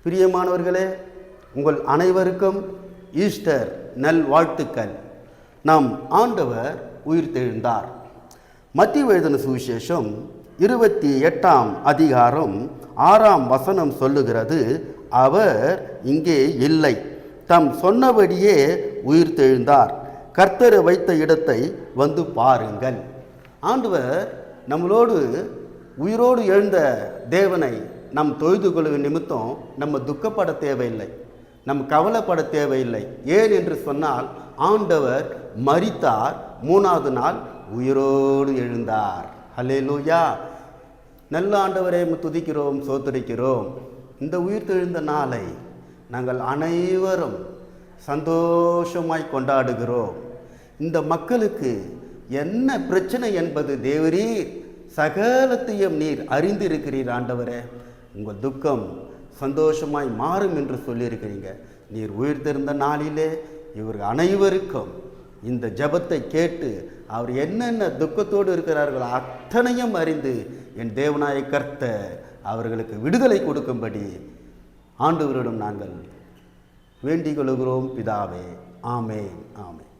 பிரியமானவர்களே, உங்கள் அனைவருக்கும் ஈஸ்டர் நல்வாழ்த்துக்கள். நம் ஆண்டவர் உயிர்த்தெழுந்தார். மத்தேயு எழுதின சுவிசேஷம் 28ஆம் அதிகாரம் 6ஆம் வசனம் சொல்லுகிறது, அவர் இங்கே இல்லை, தம் சொன்னபடியே உயிர்த்தெழுந்தார், கர்த்தர் வைத்த இடத்தை வந்து பாருங்கள். ஆண்டவர் நம்மளோடு உயிரோடு எழுந்த தேவனை நம் தொழுது கொள்ளும் நிமித்தம் நம்ம துக்கப்பட தேவையில்லை, நம் கவலைப்பட தேவையில்லை. ஏன் என்று சொன்னால், ஆண்டவர் மரித்தார், 3வது நாள் உயிரோடு எழுந்தார். ஹல்லேலூயா. நல்ல ஆண்டவரை துதிக்கிறோம், சோதரிக்கிறோம். இந்த உயிர்த்தெழுந்த நாளை நாங்கள் அனைவரும் சந்தோஷமாய் கொண்டாடுகிறோம். இந்த மக்களுக்கு என்ன பிரச்சனை என்பது தேவரீர் சகலத்தையும் நீர் அறிந்திருக்கிறீர். ஆண்டவரே, உங்கள் துக்கம் சந்தோஷமாய் மாறும் என்று சொல்லியிருக்கிறீங்க. நீர் உயிர்த்தெழுந்த நாளிலே இவர்கள் அனைவருக்கும் இந்த ஜெபத்தை கேட்டு அவர் என்னென்ன துக்கத்தோடு இருக்கிறார்களோ அத்தனையும் அறிந்து என் தேவனாய கர்த்தர் அவர்களுக்கு விடுதலை கொடுக்கும்படி ஆண்டவரிடம் நாங்கள் வேண்டிக் கொள்கிறோம் பிதாவே. ஆமென், ஆமென்.